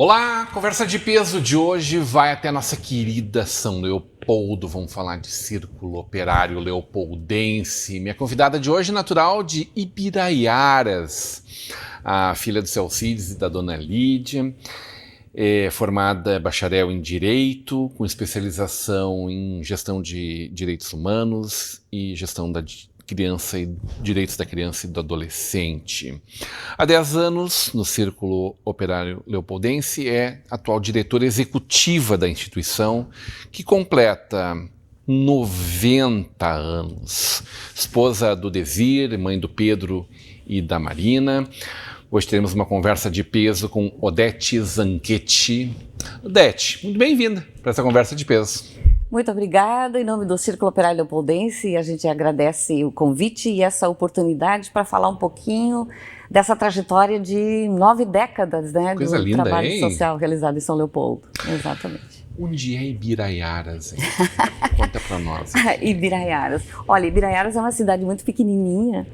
Olá, conversa de peso de hoje vai até nossa querida São Leopoldo. Vamos falar de Círculo Operário Leopoldense. Minha convidada de hoje é natural de Ibiraiaras, a filha do seu Alcides e da dona Lídia. É formada bacharel em Direito, com especialização em Gestão de Direitos Humanos e Gestão da Criança e Direitos da Criança e do Adolescente. Há 10 anos, no Círculo Operário Leopoldense, é atual diretora executiva da instituição, que completa 90 anos. Esposa do Desir, mãe do Pedro e da Marina. Hoje teremos uma conversa de peso com Odete Zanchetti. Odete, muito bem-vinda para essa conversa de peso. Muito obrigada. Em nome do Círculo Operário Leopoldense, a gente agradece o convite e essa oportunidade para falar um pouquinho dessa trajetória de 9 décadas, né, Coisa do linda, trabalho hein? social realizado em São Leopoldo. Exatamente. Onde é Ibiraiaras, hein? Conta para nós. Ibiraiaras. Olha, Ibiraiaras é uma cidade muito pequenininha.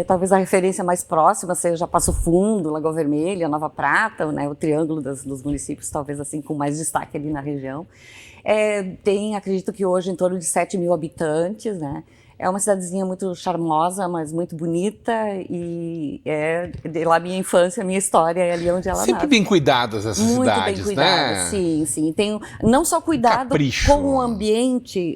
Talvez a referência mais próxima seja Passo Fundo, Lagoa Vermelha, Nova Prata, né, o triângulo dos municípios, talvez assim com mais destaque ali na região. Tem, acredito que hoje, em torno de 7 mil habitantes, né? É uma cidadezinha muito charmosa, mas muito bonita, e é de lá minha infância, minha história, é ali onde ela nasce. Sempre bem cuidadas essas muito cidades, bem cuidadas, né? sim, sim. Tem não só cuidado Capricho. com o ambiente,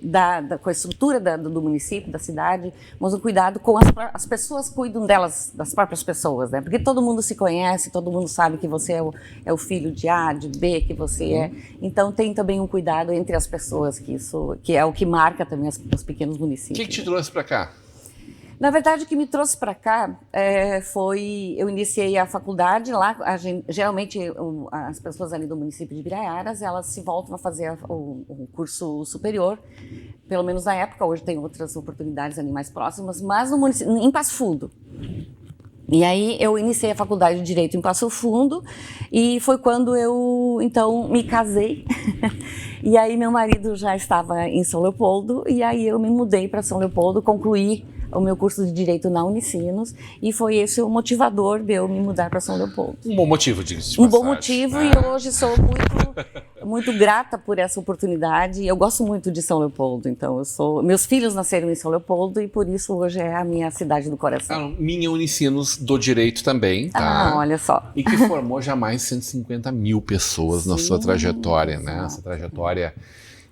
com a estrutura do município, da cidade, mas um cuidado com as pessoas, cuidam delas, das próprias pessoas, né? Porque todo mundo se conhece, todo mundo sabe que você é o filho de A, de B, que você é. Então tem também um cuidado entre as pessoas, que é o que marca também os pequenos O municípios. que te trouxe para cá? Na verdade, o que me trouxe para cá foi... Eu iniciei a faculdade lá. Geralmente, as pessoas ali do município de Ibiraiaras, elas se voltam a fazer o curso superior, pelo menos na época. Hoje tem outras oportunidades ali mais próximas, mas no município, em Passo Fundo. E aí eu iniciei a faculdade de Direito em Passo Fundo e foi quando eu, então, me casei. E aí meu marido já estava em São Leopoldo e aí eu me mudei para São Leopoldo, concluí o meu curso de Direito na Unicinos e foi esse o motivador de eu me mudar para São Leopoldo. Um bom motivo, diga-se de Um passagem, bom motivo, né? e hoje sou muito grata por essa oportunidade. Eu gosto muito de São Leopoldo, então meus filhos nasceram em São Leopoldo e por isso hoje é a minha cidade do coração. Minha Unicinos do Direito também, tá? Ah, olha só. E que formou já mais de 150 mil pessoas na sua trajetória, né? Essa trajetória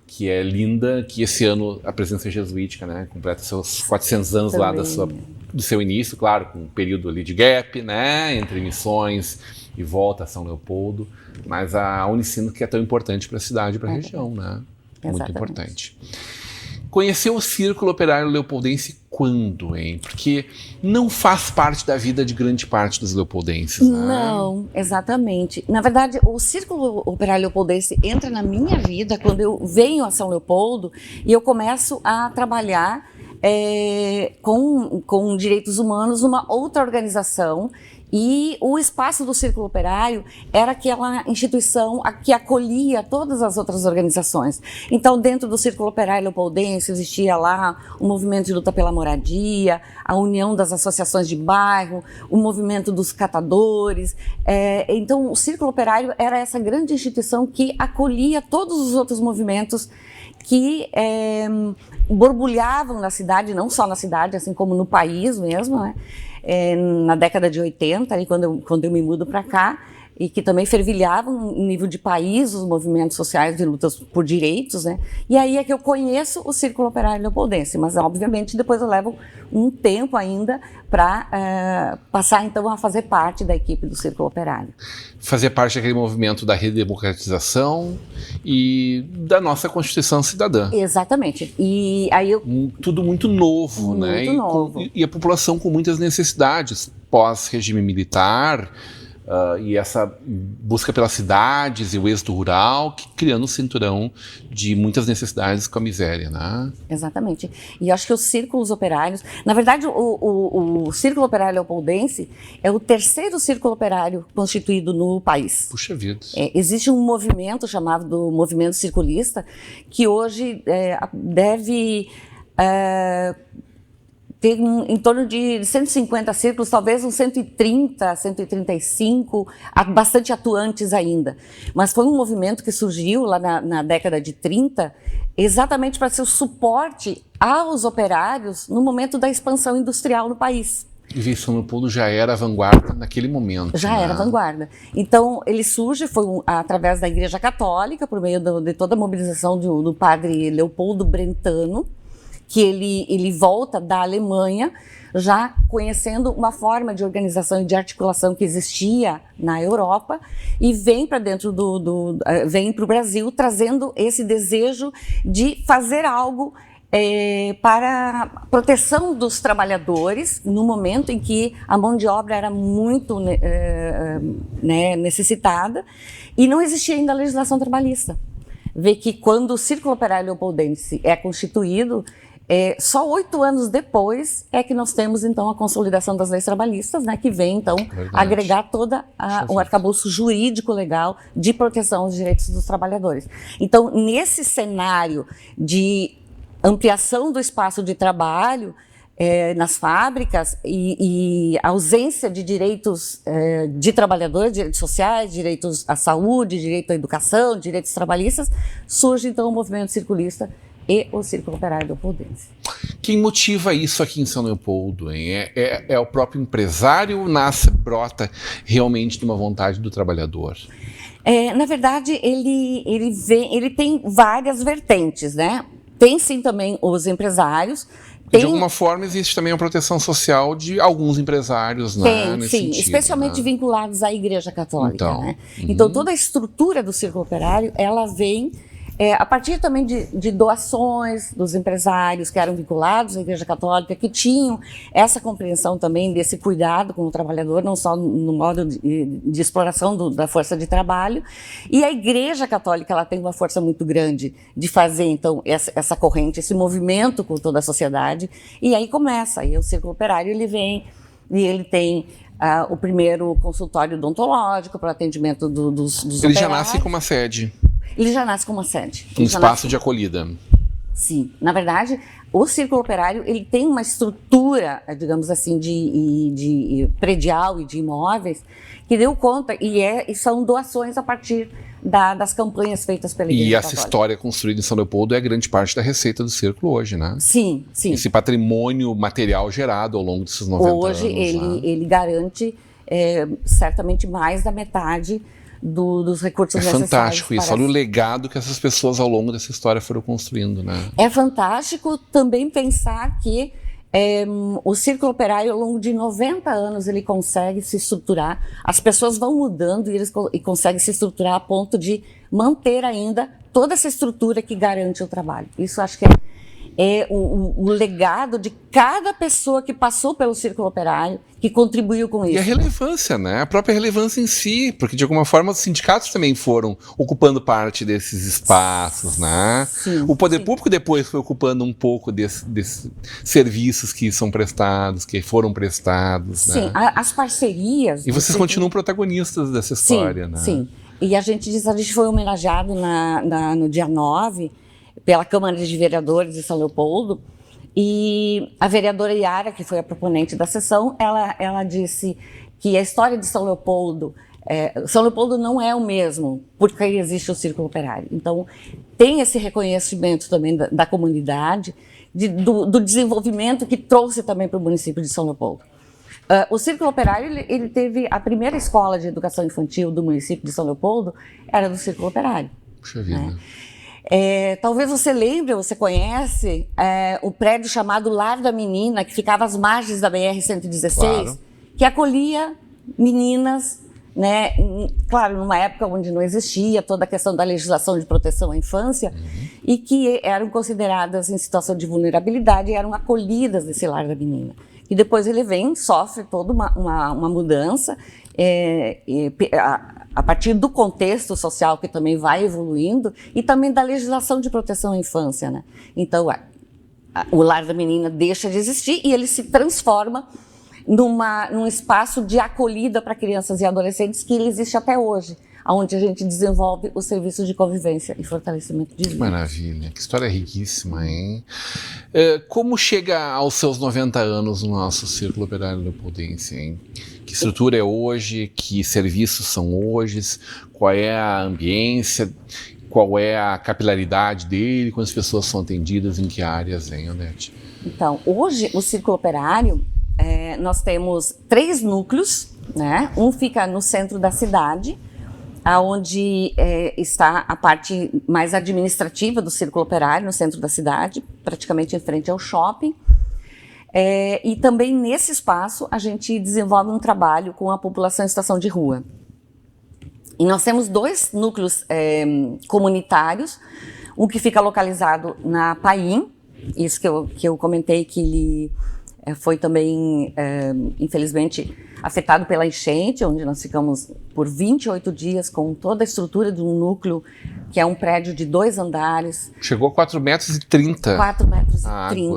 que é linda, que esse ano a presença jesuítica, né, completa seus 400 anos também. Lá do seu início, claro, com um período ali de gap, né, entre missões e volta a São Leopoldo, mas a Unicinos que é tão importante para a cidade e para a região, né? Muito Exatamente. importante. Conheceu o Círculo Operário Leopoldense quando, hein? Porque não faz parte da vida de grande parte dos leopoldenses, né? Não, exatamente. Na verdade, o Círculo Operário Leopoldense entra na minha vida quando eu venho a São Leopoldo e eu começo a trabalhar com direitos humanos numa outra organização. E o espaço do Círculo Operário era aquela instituição que acolhia todas as outras organizações. Então, dentro do Círculo Operário Leopoldense, existia lá o movimento de luta pela moradia, a união das associações de bairro, o movimento dos catadores. Então, o Círculo Operário era essa grande instituição que acolhia todos os outros movimentos que borbulhavam na cidade, não só na cidade, assim como no país mesmo, né? Na década de 80, ali, quando eu me mudo para cá, e que também fervilhavam em nível de país os movimentos sociais de lutas por direitos, né? E aí é que eu conheço o Círculo Operário Leopoldense, mas obviamente depois eu levo um tempo ainda para passar então a fazer parte da equipe do Círculo Operário. Fazer parte daquele movimento da redemocratização e da nossa Constituição Cidadã. Exatamente. E aí tudo muito novo, né? Muito novo. E a população com muitas necessidades pós-regime militar. E essa busca pelas cidades e o êxodo rural, criando um cinturão de muitas necessidades com a miséria, né? Exatamente. E eu acho que os círculos operários... Na verdade, o Círculo Operário Leopoldense é o terceiro círculo operário constituído no país. Puxa vida. Existe um movimento chamado do Movimento Circulista, que hoje deve... tem em torno de 150 círculos, talvez uns 130, 135, bastante atuantes ainda. Mas foi um movimento que surgiu lá na década de 30, exatamente para ser o suporte aos operários no momento da expansão industrial no país. E São Leopoldo já era a vanguarda naquele momento. Já era vanguarda. Então, ele surge, através da Igreja Católica, por meio de toda a mobilização do padre Leopoldo Brentano, que ele volta da Alemanha, já conhecendo uma forma de organização e de articulação que existia na Europa, e vem para dentro vem para o Brasil, trazendo esse desejo de fazer algo para a proteção dos trabalhadores, no momento em que a mão de obra era muito necessitada, e não existia ainda a legislação trabalhista. Vê que quando o Círculo Operário Leopoldense é constituído, só 8 anos depois é que nós temos, então, a consolidação das leis trabalhistas, né, que vem, então, agregar todo o arcabouço jurídico legal de proteção aos direitos dos trabalhadores. Então, nesse cenário de ampliação do espaço de trabalho nas fábricas e ausência de direitos de trabalhadores, direitos sociais, direitos à saúde, direito à educação, direitos trabalhistas, surge então o movimento circulista e o Círculo Operário Leopoldense. Quem motiva isso aqui em São Leopoldo, hein? É o próprio empresário ou brota realmente de uma vontade do trabalhador? Na verdade, ele tem várias vertentes, né? Tem sim também os empresários. De alguma forma existe também a proteção social de alguns empresários, né? Sim, sentido, especialmente né? vinculados à Igreja Católica. Né? Então toda a estrutura do Círculo Operário, ela vem a partir também de doações dos empresários que eram vinculados à Igreja Católica, que tinham essa compreensão também desse cuidado com o trabalhador, não só no modo de exploração da força de trabalho. E a Igreja Católica, ela tem uma força muito grande de fazer, então, essa corrente, esse movimento com toda a sociedade. E aí começa, aí o Círculo Operário, ele vem e ele tem o primeiro consultório odontológico para o atendimento dos Ele operários. já nasce com uma sede. Ele já nasce com uma sede. Um espaço de acolhida. Sim. Na verdade, o Círculo Operário, ele tem uma estrutura, digamos assim, de predial e de imóveis, que deu conta, e são doações a partir das campanhas feitas pela Igreja Católica. E essa história construída em São Leopoldo é grande parte da receita do Círculo hoje, né? Sim, sim. Esse patrimônio material gerado ao longo desses 90 anos. Hoje, ele garante certamente mais da metade dos recursos necessários. É fantástico isso, olha o legado que essas pessoas ao longo dessa história foram construindo, né? É fantástico também pensar que o Círculo Operário, ao longo de 90 anos, ele consegue se estruturar, as pessoas vão mudando e conseguem se estruturar a ponto de manter ainda toda essa estrutura que garante o trabalho. Isso acho que é o legado de cada pessoa que passou pelo Círculo Operário, que contribuiu com isso. E a relevância, né? A própria relevância em si, porque de alguma forma os sindicatos também foram ocupando parte desses espaços, né? Sim, o poder público depois foi ocupando um pouco desses serviços que são prestados, que foram prestados, sim, né? As parcerias... E vocês continuam protagonistas dessa história, né? Sim, e a gente foi homenageado no dia 9, pela Câmara de Vereadores de São Leopoldo, e a vereadora Yara, que foi a proponente da sessão, ela disse que a história de São Leopoldo não é o mesmo, porque existe o Círculo Operário. Então, tem esse reconhecimento também da comunidade, do desenvolvimento que trouxe também para o município de São Leopoldo. O Círculo Operário, ele teve a primeira escola de educação infantil do município de São Leopoldo, era do Círculo Operário. Puxa vida. Né? Talvez você lembre, você conhece o prédio chamado Lar da Menina, que ficava às margens da BR-116, claro, que acolhia meninas, né, claro, numa época onde não existia toda a questão da legislação de proteção à infância, e que eram consideradas em situação de vulnerabilidade e eram acolhidas nesse Lar da Menina. E depois ele sofre toda uma mudança, a partir do contexto social que também vai evoluindo e também da legislação de proteção à infância, né? Então, o Lar da Menina deixa de existir e ele se transforma num espaço de acolhida para crianças e adolescentes que ele existe até hoje, onde a gente desenvolve os serviços de convivência e fortalecimento de vida. Que maravilha, que história riquíssima, hein? Como chega aos seus 90 anos o nosso Círculo Operário Leopoldense, hein? Que estrutura é hoje? Que serviços são hoje? Qual é a ambiência? Qual é a capilaridade dele? Quantas pessoas são atendidas? Em que áreas, hein, Odete? Então, hoje o Círculo Operário, nós temos 3 núcleos, né? Um fica no centro da cidade, onde está a parte mais administrativa do Círculo Operário, no centro da cidade, praticamente em frente ao shopping. E também nesse espaço a gente desenvolve um trabalho com a população em situação de rua. E nós temos 2 núcleos comunitários, um que fica localizado na Paim, isso que eu comentei que ele foi também, infelizmente, afetado pela enchente, onde nós ficamos por 28 dias com toda a estrutura de um núcleo, que é um prédio de 2 andares. Chegou a 4,30 metros. 4,30 metros.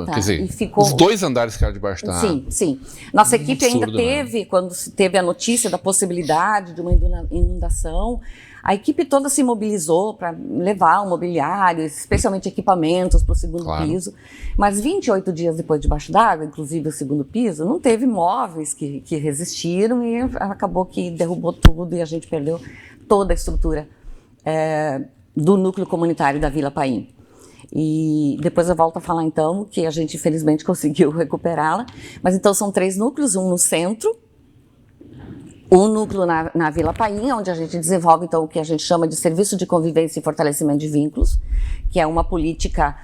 Quer dizer, e ficou... os 2 andares ficaram debaixo da água. Sim, sim. Nossa equipe ainda teve, quando se teve a notícia da possibilidade de uma inundação, a equipe toda se mobilizou para levar o mobiliário, especialmente equipamentos para o segundo piso. Mas 28 dias depois debaixo d'água, inclusive o segundo piso, não teve móveis que resistiram e acabou que derrubou tudo e a gente perdeu toda a estrutura do núcleo comunitário da Vila Paim. E depois eu volto a falar então que a gente infelizmente conseguiu recuperá-la. Mas então são 3 núcleos, um no centro, um núcleo na Vila Paim, onde a gente desenvolve então o que a gente chama de Serviço de Convivência e Fortalecimento de Vínculos, que é uma política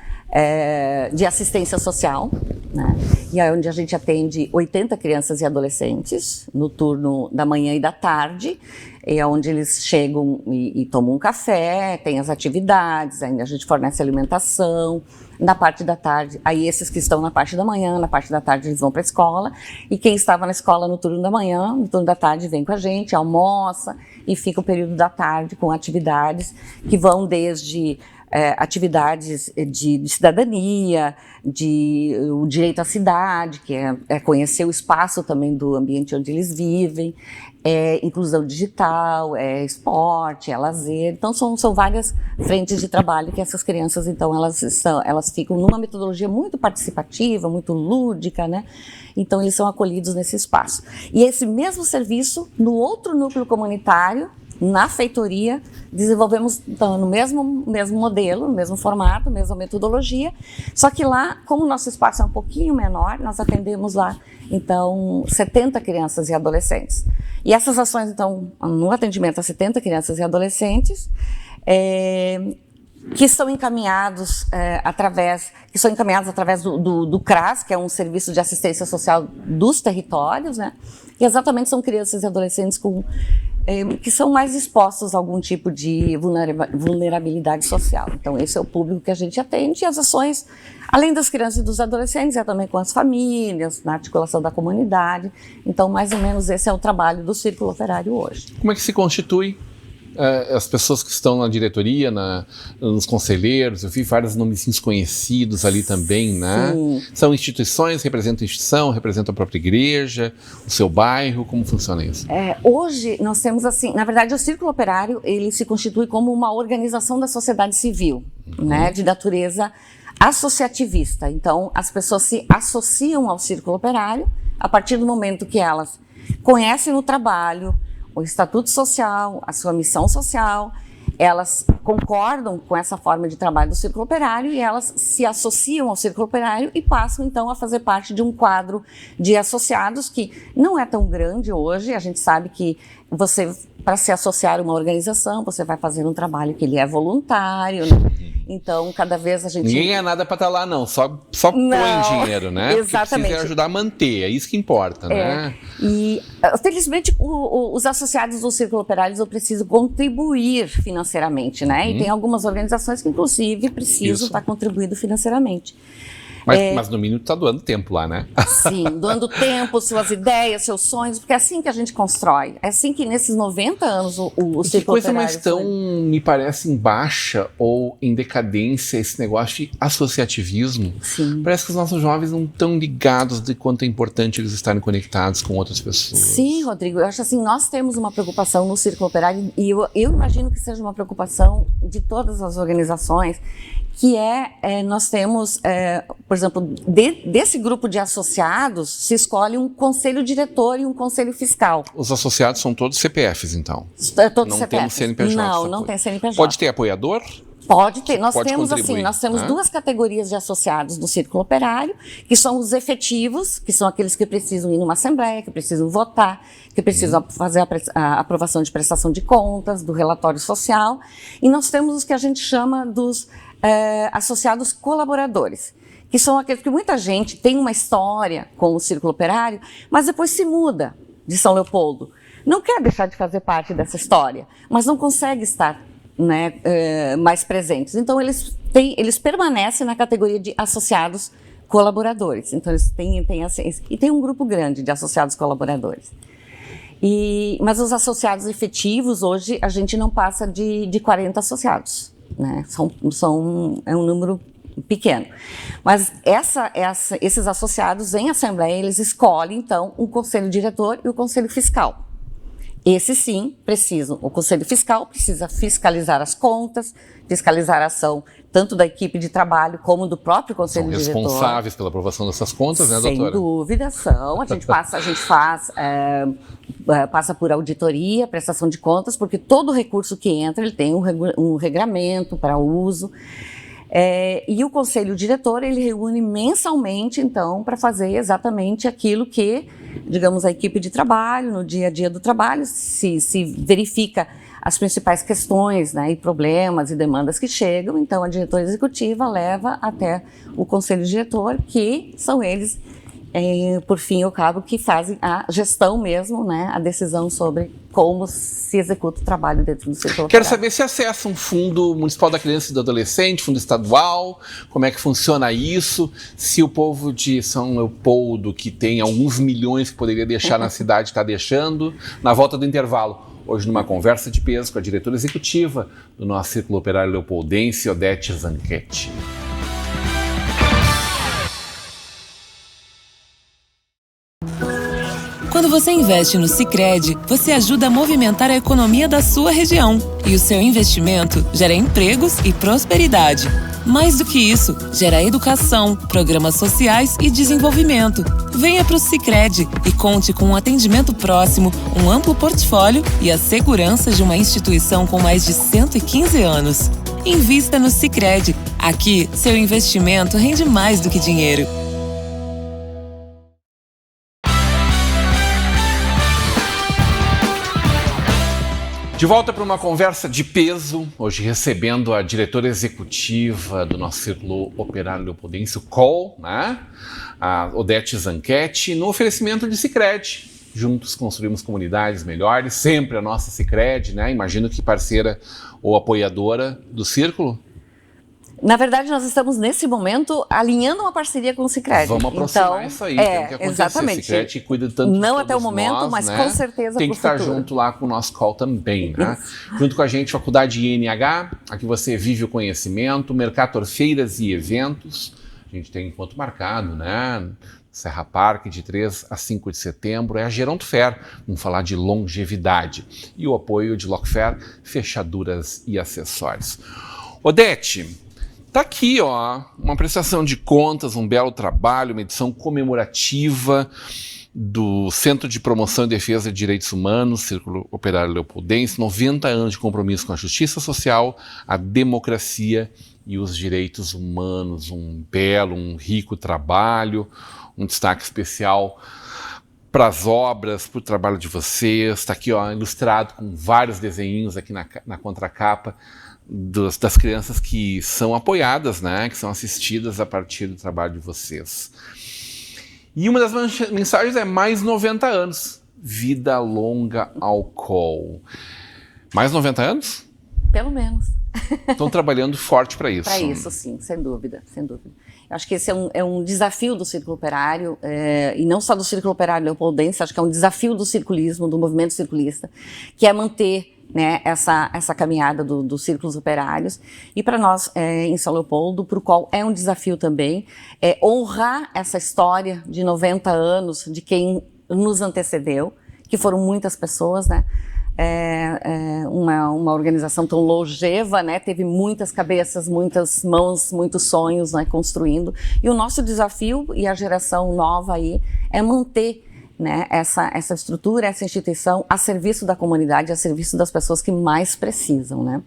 de assistência social, né? E é onde a gente atende 80 crianças e adolescentes no turno da manhã e da tarde, é onde eles chegam e tomam um café, tem as atividades, ainda a gente fornece alimentação. Na parte da tarde, aí esses que estão na parte da manhã, na parte da tarde eles vão para a escola, e quem estava na escola no turno da manhã, no turno da tarde vem com a gente, almoça e fica o período da tarde com atividades que vão desde atividades de cidadania, o direito à cidade, que é conhecer o espaço também do ambiente onde eles vivem, inclusão digital, esporte, lazer. Então são várias frentes de trabalho que essas crianças, então, elas ficam numa metodologia muito participativa, muito lúdica, né? Então eles são acolhidos nesse espaço. E esse mesmo serviço, no outro núcleo comunitário, na feitoria, desenvolvemos então, no mesmo modelo, no mesmo formato, mesma metodologia, só que lá, como o nosso espaço é um pouquinho menor, nós atendemos lá, então, 70 crianças e adolescentes. E essas ações, então, no atendimento a 70 crianças e adolescentes, que são encaminhados através do CRAS, que é um serviço de assistência social dos territórios, né? E exatamente são crianças e adolescentes que são mais expostos a algum tipo de vulnerabilidade social. Então, esse é o público que a gente atende, e as ações, além das crianças e dos adolescentes, também com as famílias, na articulação da comunidade. Então, mais ou menos esse é o trabalho do Círculo Operário hoje. Como é que se constitui as pessoas que estão na diretoria, nos conselheiros? Eu vi vários nomezinhos conhecidos ali também, né? Sim. São instituições, representam a instituição, representam a própria igreja, o seu bairro, como funciona isso? Hoje nós temos assim, na verdade o Círculo Operário, ele se constitui como uma organização da sociedade civil, né, de natureza associativista. Então as pessoas se associam ao Círculo Operário a partir do momento que elas conhecem o trabalho, o estatuto social, a sua missão social, elas concordam com essa forma de trabalho do Círculo Operário e elas se associam ao Círculo Operário e passam então a fazer parte de um quadro de associados que não é tão grande hoje. A gente sabe que você, para se associar a uma organização, você vai fazer um trabalho que ele é voluntário, né? Então, cada vez a gente... Ninguém é nada para estar lá, não. Só põe dinheiro, né? Exatamente. Porque precisa ajudar a manter, é isso que importa, né? E, felizmente, os associados do Círculo Operário eu preciso contribuir financeiramente, né? E tem algumas organizações que, inclusive, precisam estar contribuindo financeiramente. Mas no mínimo está doando tempo lá, né? Sim, doando tempo, suas ideias, seus sonhos, porque é assim que a gente constrói. É assim que nesses 90 anos o Círculo Operário... Que coisa mais tão, me parece, em baixa ou em decadência esse negócio de associativismo. Sim. Parece que os nossos jovens não estão ligados de quanto é importante eles estarem conectados com outras pessoas. Sim, Rodrigo, eu acho assim, nós temos uma preocupação no Círculo Operário e eu imagino que seja uma preocupação de todas as organizações, que nós temos, por exemplo, desse grupo de associados, se escolhe um conselho diretor e um conselho fiscal. Os associados são todos CPFs, então? Todos não CPFs. Temos CNPJ? Não tem CNPJ. Pode ter apoiador? Pode ter. Nós Pode temos contribuir, nós temos duas categorias de associados do Círculo Operário, que são os efetivos, que são aqueles que precisam ir numa assembleia, que precisam votar, que precisam fazer a aprovação de prestação de contas, do relatório social. E nós temos os que a gente chama dos associados colaboradores, que são aqueles que muita gente tem uma história com o Círculo Operário, mas depois se muda de São Leopoldo. Não quer deixar de fazer parte dessa história, mas não consegue estar mais presentes. Então, eles permanecem na categoria de associados colaboradores. Então, eles e tem um grupo grande de associados colaboradores. Mas os associados efetivos, hoje, a gente não passa de 40 associados. Né? É um número pequeno. Mas esses associados, em assembleia, eles escolhem, então, um conselho diretor e o conselho fiscal. Esse sim precisam. O Conselho Fiscal precisa fiscalizar as contas, fiscalizar a ação tanto da equipe de trabalho como do próprio Conselho Diretor. São responsáveis pela aprovação dessas contas, né, doutora? Sem dúvida são. A gente passa por auditoria, prestação de contas, porque todo recurso que entra, ele tem um regramento para uso. E o Conselho Diretor, ele reúne mensalmente, então, para fazer exatamente aquilo que, digamos, a equipe de trabalho, no dia a dia do trabalho, se verifica as principais questões, né, e problemas e demandas que chegam, então a diretoria executiva leva até o Conselho Diretor, que são eles, por fim e ao cabo, que fazem a gestão mesmo, né, a decisão sobre como se executa o trabalho dentro do setor. Quero saber se acessa um fundo municipal da criança e do adolescente, fundo estadual, como é que funciona isso, se o povo de São Leopoldo, que tem alguns milhões que poderia deixar na cidade, está deixando, na volta do intervalo. Hoje, numa conversa de peso com a diretora executiva do nosso Círculo Operário Leopoldense, Odete Zanquetti. Quando você investe no Sicredi, você ajuda a movimentar a economia da sua região. E o seu investimento gera empregos e prosperidade. Mais do que isso, gera educação, programas sociais e desenvolvimento. Venha para o Sicredi e conte com um atendimento próximo, um amplo portfólio e a segurança de uma instituição com mais de 115 anos. Invista no Sicredi. Aqui, seu investimento rende mais do que dinheiro. De volta para uma conversa de peso, hoje recebendo a diretora executiva do nosso Círculo Operário Leopoldense, o COL, né? A Odete Zanquetti, no oferecimento de Sicredi. Juntos construímos comunidades melhores, sempre a nossa Sicredi, né? Imagino que parceira ou apoiadora do Círculo. Na verdade, nós estamos, nesse momento, alinhando uma parceria com o Sicredi. Vamos aproximar isso aí, tem que acontecer. Exatamente. O Sicredi cuida tanto de Não todos até o momento, nós, mas né? com certeza tem que estar futuro. junto lá com o nosso call também, né? Junto com a gente, Faculdade INH, aqui você vive o conhecimento, Mercator Feiras e Eventos. A gente tem encontro marcado, né? Serra Parque, de 3 a 5 de setembro, é a Geronto Fair, vamos falar de longevidade. E o apoio de Lockfair, fechaduras e acessórios. Odete, tá aqui, ó, uma prestação de contas, um belo trabalho, uma edição comemorativa do Centro de Promoção e Defesa de Direitos Humanos, Círculo Operário Leopoldense, 90 anos de compromisso com a justiça social, a democracia e os direitos humanos, um belo, um rico trabalho, um destaque especial para as obras, para o trabalho de vocês, está aqui, ó, ilustrado com vários desenhinhos aqui na contracapa, das crianças que são apoiadas, né, que são assistidas a partir do trabalho de vocês. E uma das mensagens é mais 90 anos, vida longa ao COL. Mais 90 anos? Pelo menos. Estão trabalhando forte para isso. Para isso, sim, sem dúvida, sem dúvida. Eu acho que esse é um desafio do Círculo Operário, e não só do Círculo Operário Leopoldense, acho que é um desafio do circulismo, do movimento circulista, que é manter, né, essa caminhada dos círculos operários. E para nós, em São Leopoldo, para o qual é um desafio também, honrar essa história de 90 anos de quem nos antecedeu, que foram muitas pessoas, né? uma organização tão longeva, né? Teve muitas cabeças, muitas mãos, muitos sonhos, né? Construindo. E o nosso desafio e a geração nova aí é manter, né, essa estrutura, essa instituição a serviço da comunidade, a serviço das pessoas que mais precisam, né?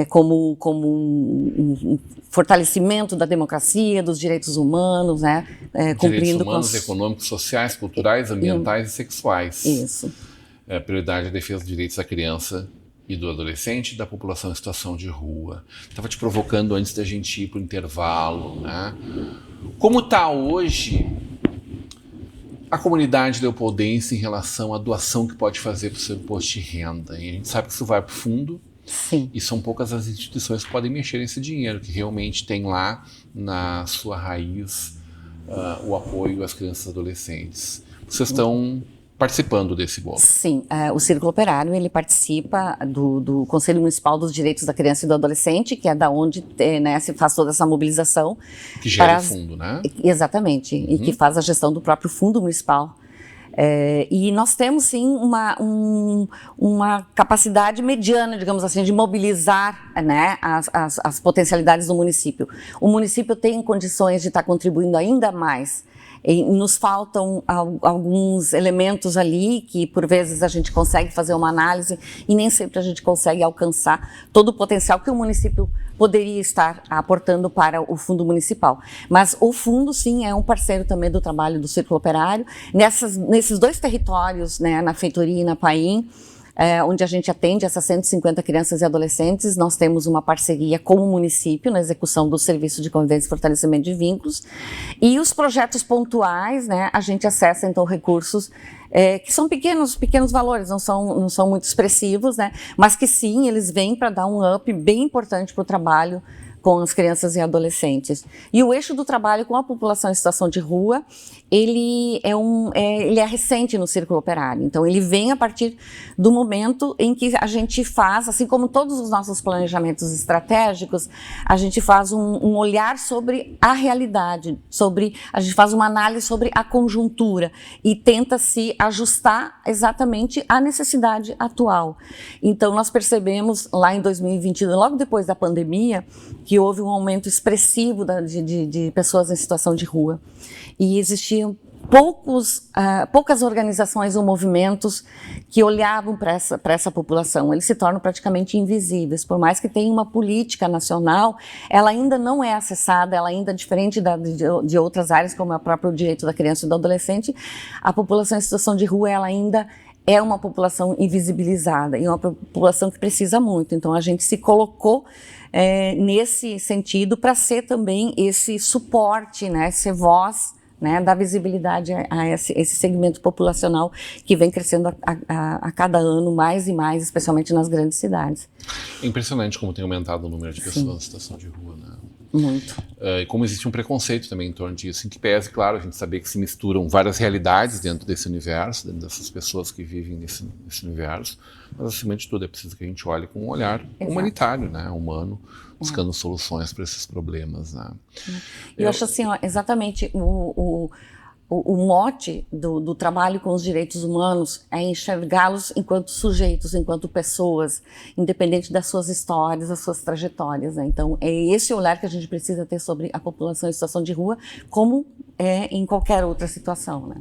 Como um fortalecimento da democracia, dos direitos humanos, né? Cumprindo direitos humanos, econômicos, sociais, culturais, ambientais e sexuais. Isso. Prioridade é a defesa dos direitos da criança e do adolescente e da população em situação de rua. Estava te provocando antes da gente ir para o intervalo, né? Como está hoje a comunidade leopoldense em relação à doação que pode fazer para o seu imposto de renda? E a gente sabe que isso vai para o fundo. Sim. E são poucas as instituições que podem mexer nesse dinheiro, que realmente tem lá na sua raiz o apoio às crianças e adolescentes. Vocês estão participando desse bolo? Sim, o Círculo Operário ele participa do Conselho Municipal dos Direitos da Criança e do Adolescente, que é da onde né, se faz toda essa mobilização. Que gera o fundo, né? Exatamente, e que faz a gestão do próprio fundo municipal. E nós temos sim uma capacidade mediana, digamos assim, de mobilizar, né, as potencialidades do município. O município tem condições de estar contribuindo ainda mais. E nos faltam alguns elementos ali que por vezes a gente consegue fazer uma análise e nem sempre a gente consegue alcançar todo o potencial que o município poderia estar aportando para o fundo municipal. Mas o fundo, sim, é um parceiro também do trabalho do Círculo Operário. Nesses dois territórios, né, na Feitoria e na Paim, onde a gente atende essas 150 crianças e adolescentes, nós temos uma parceria com o município na execução do serviço de convivência e fortalecimento de vínculos. E os projetos pontuais, né, a gente acessa então recursos que são pequenos valores, não são muito expressivos, né, mas que sim, eles vêm para dar um up bem importante para o trabalho com as crianças e adolescentes. E o eixo do trabalho com a população em situação de rua, ele é recente no Círculo Operário. Então, ele vem a partir do momento em que a gente faz, assim como todos os nossos planejamentos estratégicos, a gente faz um olhar sobre a realidade, a gente faz uma análise sobre a conjuntura e tenta se ajustar exatamente à necessidade atual. Então, nós percebemos lá em 2022, logo depois da pandemia, que houve um aumento expressivo de pessoas em situação de rua. E existiam poucas organizações ou movimentos que olhavam para essa população. Eles se tornam praticamente invisíveis. Por mais que tenha uma política nacional, ela ainda não é acessada, ela ainda, diferente de outras áreas, como é o próprio direito da criança e do adolescente, a população em situação de rua, ela ainda é uma população invisibilizada e uma população que precisa muito. Então, a gente se colocou nesse sentido para ser também esse suporte, né, ser voz, né, dar visibilidade a esse segmento populacional que vem crescendo a cada ano mais e mais, especialmente nas grandes cidades. É impressionante como tem aumentado o número de pessoas em situação de rua, né? Muito. E como existe um preconceito também em torno disso, em que pese, claro, a gente saber que se misturam várias realidades dentro desse universo, dentro dessas pessoas que vivem nesse universo, mas acima de tudo é preciso que a gente olhe com um olhar humanitário, né, humano, buscando soluções para esses problemas, né? Eu acho assim, ó, exatamente o mote do trabalho com os direitos humanos é enxergá-los enquanto sujeitos, enquanto pessoas, independente das suas histórias, das suas trajetórias, né? Então, é esse olhar que a gente precisa ter sobre a população em situação de rua, como é em qualquer outra situação, né?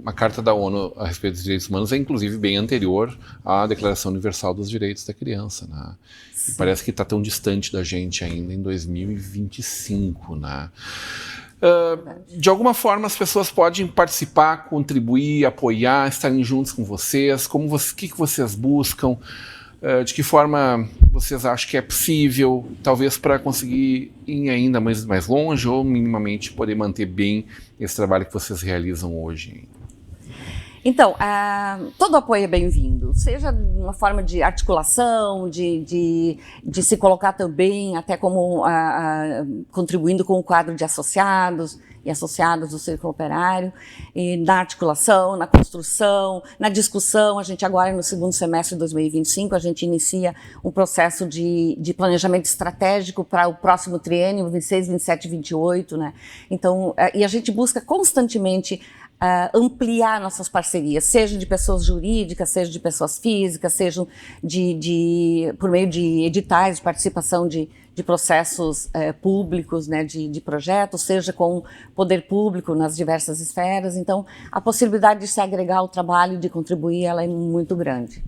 A Carta da ONU a respeito dos direitos humanos é, inclusive, bem anterior à Declaração Universal dos Direitos da Criança, né? E parece que está tão distante da gente ainda em 2025, né? De alguma forma as pessoas podem participar, contribuir, apoiar, estarem juntos com vocês. O que vocês buscam? De que forma vocês acham que é possível, talvez para conseguir ir ainda mais longe ou minimamente poder manter bem esse trabalho que vocês realizam hoje? Então, todo apoio é bem-vindo, seja uma forma de articulação, de se colocar também até como contribuindo com o quadro de associados e associadas do Círculo Operário, e na articulação, na construção, na discussão. A gente agora, no segundo semestre de 2025, a gente inicia um processo de planejamento estratégico para o próximo triênio, 26, 27 e 28, né? Então, e a gente busca constantemente ampliar nossas parcerias, seja de pessoas jurídicas, seja de pessoas físicas, seja por meio de editais, de participação de processos públicos, né, de projetos, seja com o poder público nas diversas esferas. Então, a possibilidade de se agregar ao trabalho, de contribuir, ela é muito grande.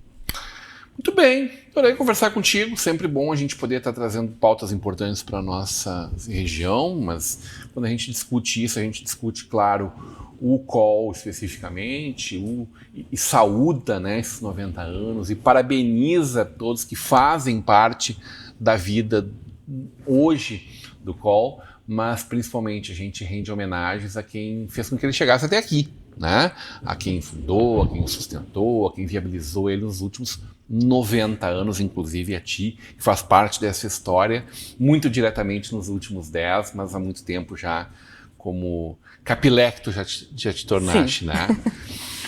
Muito bem, adorei conversar contigo, sempre bom a gente poder estar trazendo pautas importantes para a nossa região, mas quando a gente discute isso, a gente discute, claro, o COL especificamente, e saúda, né, esses 90 anos e parabeniza todos que fazem parte da vida hoje do COL, mas principalmente a gente rende homenagens a quem fez com que ele chegasse até aqui, né? A quem fundou, a quem o sustentou, a quem viabilizou ele nos últimos 90 anos, inclusive a ti, que faz parte dessa história, muito diretamente nos últimos 10, mas há muito tempo já como capilé que tu já te tornaste, né?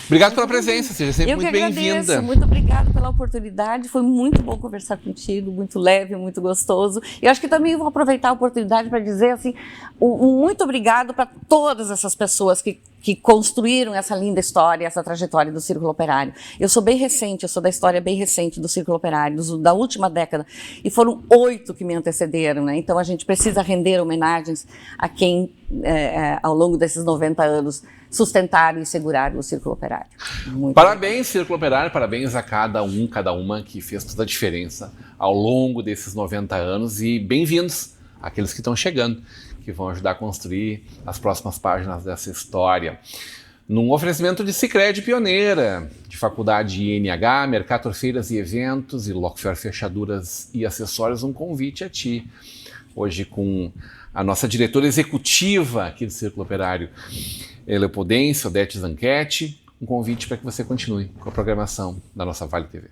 Obrigado pela presença, seja sempre muito bem-vinda. Muito obrigada pela oportunidade, foi muito bom conversar contigo, muito leve, muito gostoso. E eu acho que também vou aproveitar a oportunidade para dizer assim, muito obrigado para todas essas pessoas que construíram essa linda história, essa trajetória do Círculo Operário. Eu sou bem recente, eu sou da história bem recente do Círculo Operário, da última década, e foram 8 que me antecederam, né? Então a gente precisa render homenagens a quem, ao longo desses 90 anos, sustentaram e seguraram o Círculo Operário. Parabéns, Círculo Operário, parabéns a cada uma que fez toda a diferença ao longo desses 90 anos e bem-vindos àqueles que estão chegando, que vão ajudar a construir as próximas páginas dessa história. Num oferecimento de Sicredi Pioneira, de Faculdade INH, Mercator Feiras e Eventos e Lockfair Fechaduras e Acessórios, um convite a ti. Hoje com a nossa diretora executiva aqui do Círculo Operário, Leopoldense, Odete Zanquetti, um convite para que você continue com a programação da nossa Vale TV.